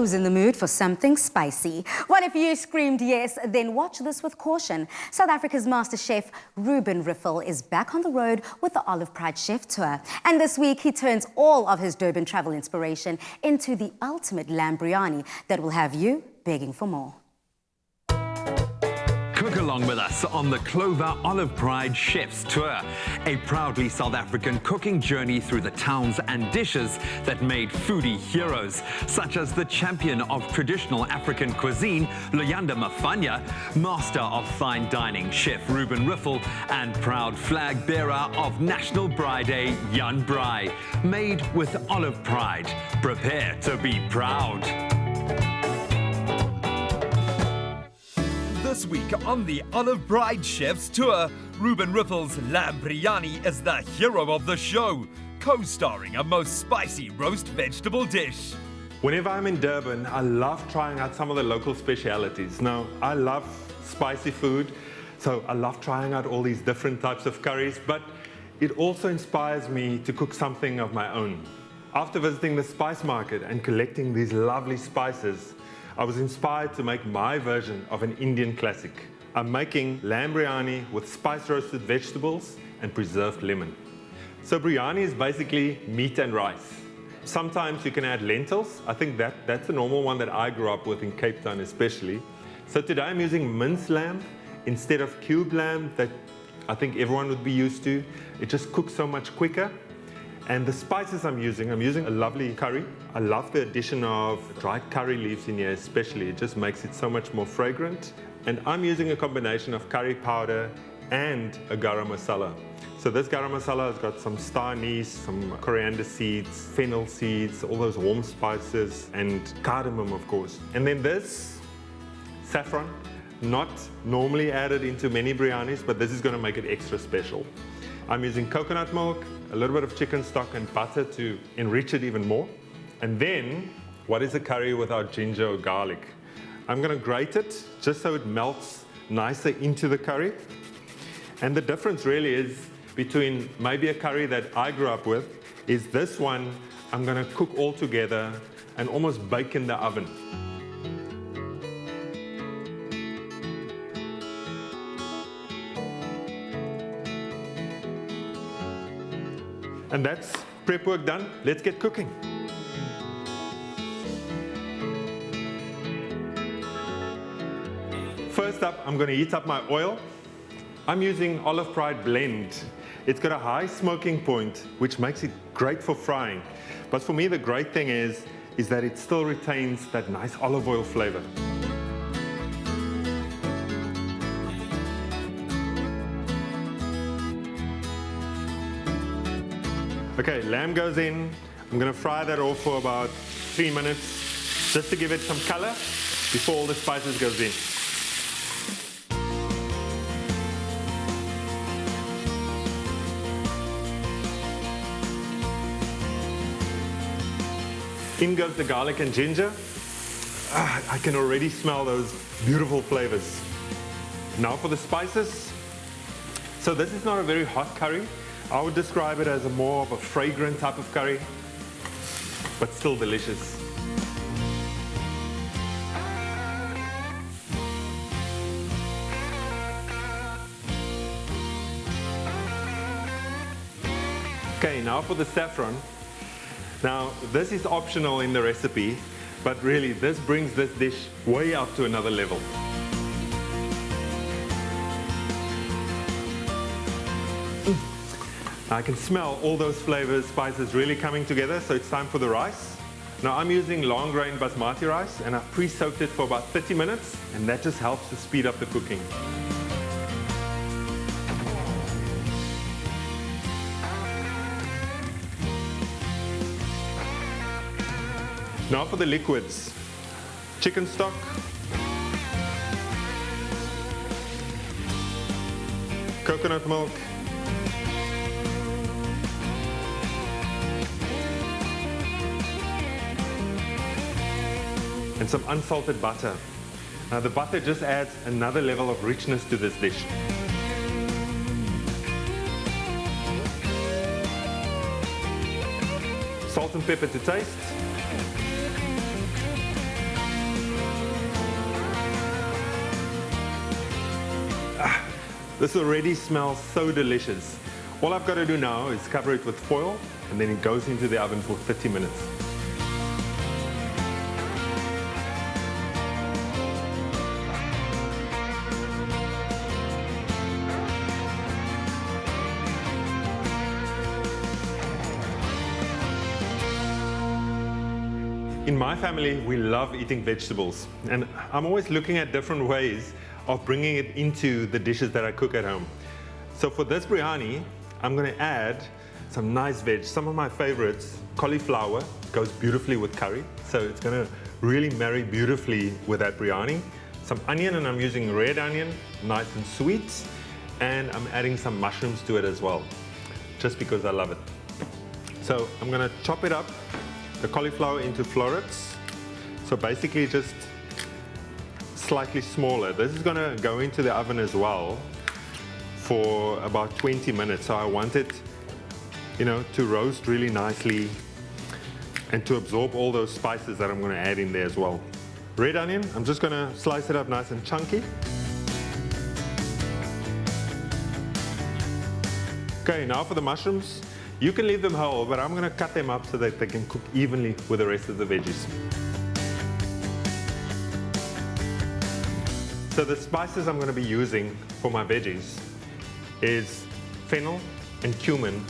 Who's in the mood for something spicy? Well, if you screamed yes, then watch this with caution. South Africa's master chef, Reuben Riffel, is back on the road with the Olive Pride Chef Tour. And this week, he turns all of his Durban travel inspiration into the ultimate lamb biryani that will have you begging for more. Cook along with us on the Clover Olive Pride Chef's Tour, a proudly South African cooking journey through the towns and dishes that made foodie heroes, such as the champion of traditional African cuisine, Luyanda Mafanya, master of fine dining, Chef Reuben Riffel, and proud flag bearer of National Braai Day, Jan Braai. Made with Olive Pride. Prepare to be proud. This week on the Olive Pride Chef's Tour, Reuben Riffel's lamb biryani is the hero of the show, co-starring a most spicy roast vegetable dish. Whenever I'm in Durban, I love trying out some of the local specialities. Now, I love spicy food, so I love trying out all these different types of curries, but it also inspires me to cook something of my own. After visiting the spice market and collecting these lovely spices, I was inspired to make my version of an Indian classic. I'm making lamb biryani with spice roasted vegetables and preserved lemon. So biryani is basically meat and rice. Sometimes you can add lentils. I think that's a normal one that I grew up with in Cape Town especially. So today I'm using minced lamb instead of cubed lamb that I think everyone would be used to. It just cooks so much quicker. And the spices I'm using a lovely curry. I love the addition of dried curry leaves in here especially. It just makes it so much more fragrant. And I'm using a combination of curry powder and a garam masala. So this garam masala has got some star anise, some coriander seeds, fennel seeds, all those warm spices, and cardamom of course. And then this, saffron, not normally added into many biryanis, but this is going to make it extra special. I'm using coconut milk, a little bit of chicken stock and butter to enrich it even more. And then, what is a curry without ginger or garlic? I'm going to grate it just so it melts nicer into the curry. And the difference really is between maybe a curry that I grew up with is this one I'm going to cook all together and almost bake in the oven. And that's prep work done. Let's get cooking. First up, I'm going to heat up my oil. I'm using Olive Pride Blend. It's got a high smoking point, which makes it great for frying. But for me, the great thing is that it still retains that nice olive oil flavor. Okay, lamb goes in. I'm going to fry that off for about 3 minutes, just to give it some color before all the spices goes in. In goes the garlic and ginger. I can already smell those beautiful flavors. Now for the spices. So this is not a very hot curry. I would describe it as more of a fragrant type of curry, but still delicious. Okay, now for the saffron. Now, this is optional in the recipe, but really this brings this dish way up to another level. I can smell all those flavors, spices really coming together, so it's time for the rice. Now I'm using long grain basmati rice and I've pre-soaked it for about 30 minutes and that just helps to speed up the cooking. Now for the liquids. Chicken stock, coconut milk, and some unsalted butter. Now the butter just adds another level of richness to this dish. Salt and pepper to taste. This already smells so delicious. All I've got to do now is cover it with foil, and then it goes into the oven for 30 minutes. In my family, we love eating vegetables, and I'm always looking at different ways of bringing it into the dishes that I cook at home. So for this biryani, I'm going to add some nice veg. Some of my favorites, cauliflower, goes beautifully with curry, so it's going to really marry beautifully with that biryani. Some onion, and I'm using red onion, nice and sweet, and I'm adding some mushrooms to it as well, just because I love it. So I'm going to chop it up, the cauliflower, into florets. So basically just slightly smaller. This is going to go into the oven as well for about 20 minutes. So I want it, to roast really nicely and to absorb all those spices that I'm going to add in there as well. Red onion, I'm just going to slice it up nice and chunky. Okay, now for the mushrooms. You can leave them whole, but I'm going to cut them up so that they can cook evenly with the rest of the veggies. So the spices I'm going to be using for my veggies is fennel and cumin.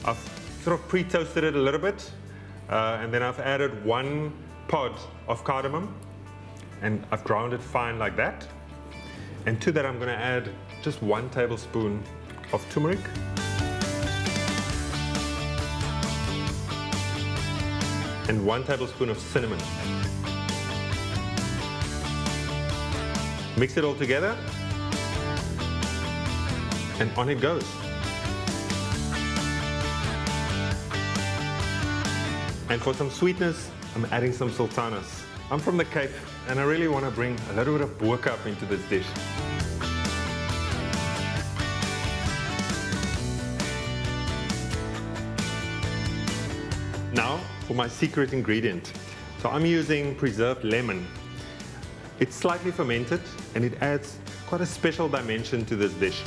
I've sort of pre-toasted it a little bit, and then I've added 1 pod of cardamom, and I've ground it fine like that. And to that I'm going to add just 1 tablespoon of turmeric. And 1 tablespoon of cinnamon. Mix it all together, and on it goes. And for some sweetness, I'm adding some sultanas. I'm from the Cape, and I really want to bring a little bit of boerkap into this dish. Now, for my secret ingredient. So I'm using preserved lemon. It's slightly fermented, and it adds quite a special dimension to this dish.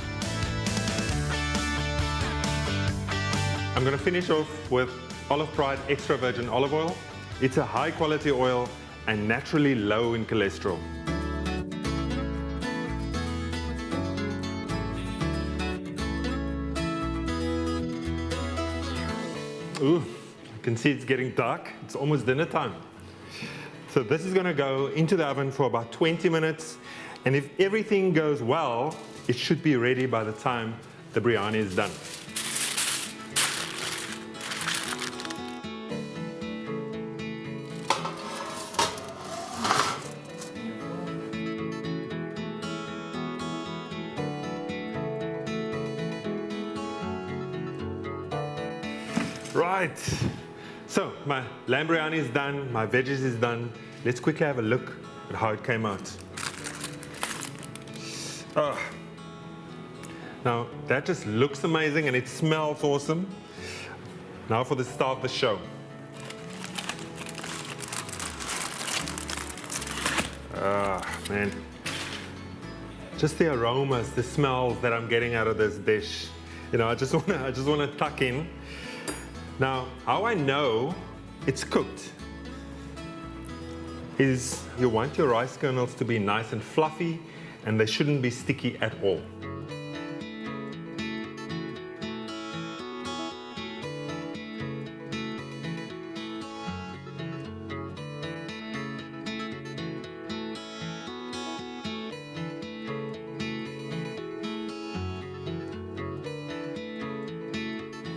I'm going to finish off with Olive Pride extra virgin olive oil. It's a high quality oil and naturally low in cholesterol. Ooh. You can see it's getting dark. It's almost dinner time. So this is going to go into the oven for about 20 minutes. And if everything goes well, it should be ready by the time the biryani is done. Right. So my lamb biryani is done, my veggies is done. Let's quickly have a look at how it came out. Oh. Now that just looks amazing and it smells awesome. Now for the star of the show. Man. Just the aromas, the smells that I'm getting out of this dish. I just wanna tuck in. Now, how I know it's cooked is you want your rice kernels to be nice and fluffy, and they shouldn't be sticky at all.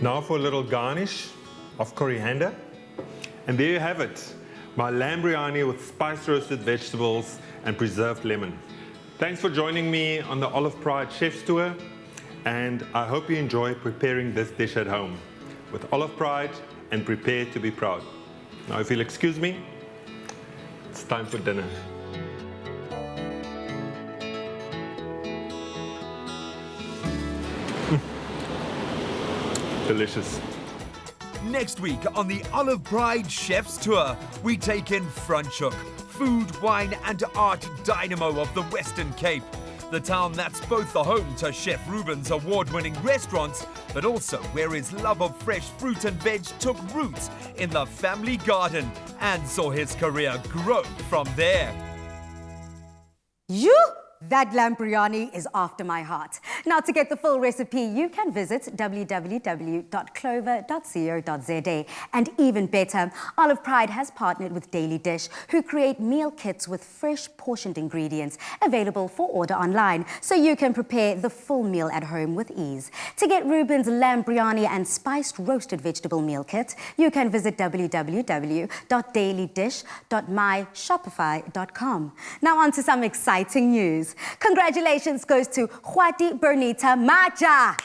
Now for a little garnish of coriander. And there you have it, my lamb biryani with spice roasted vegetables and preserved lemon. Thanks for joining me on the Olive Pride Chef's Tour, and I hope you enjoy preparing this dish at home with Olive Pride and prepare to be proud. Now if you'll excuse me, it's time for dinner. Delicious. Next week on the Olive Pride Chef's Tour, we take in Franschhoek, food, wine and art dynamo of the Western Cape. the town that's both the home to Chef Reuben's award-winning restaurants, but also where his love of fresh fruit and veg took roots in the family garden and saw his career grow from there. That lamb biryani is after my heart. Now, to get the full recipe, you can visit www.clover.co.za. And even better, Olive Pride has partnered with Daily Dish, who create meal kits with fresh portioned ingredients available for order online, so you can prepare the full meal at home with ease. To get Reuben's lamb biryani and spiced roasted vegetable meal kit, you can visit www.dailydish.myshopify.com. Now on to some exciting news. Congratulations goes to Khwati Bernita Maja.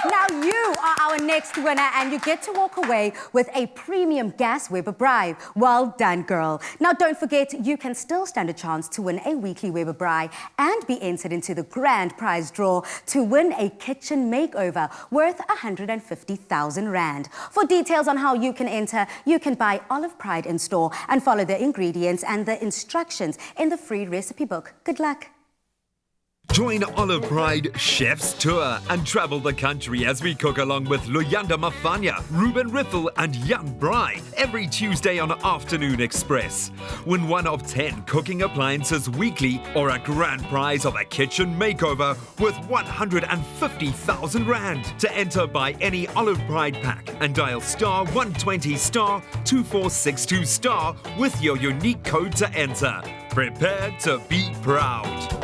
Now you are our next winner and you get to walk away with a premium gas Weber Braai. Well done, girl. Now don't forget, you can still stand a chance to win a weekly Weber Braai and be entered into the grand prize draw to win a kitchen makeover worth 150,000 Rand. For details on how you can enter, you can buy Olive Pride in store and follow the ingredients and the instructions in the free recipe book. Good luck. Join Olive Pride Chef's Tour and travel the country as we cook along with Luyanda Mafanya, Reuben Riffel and Jan Braai every Tuesday on Afternoon Express. Win 1 of 10 cooking appliances weekly or a grand prize of a kitchen makeover worth 150,000 Rand. To enter, buy any Olive Pride pack and dial *120*2462* with your unique code to enter. Prepare to be proud.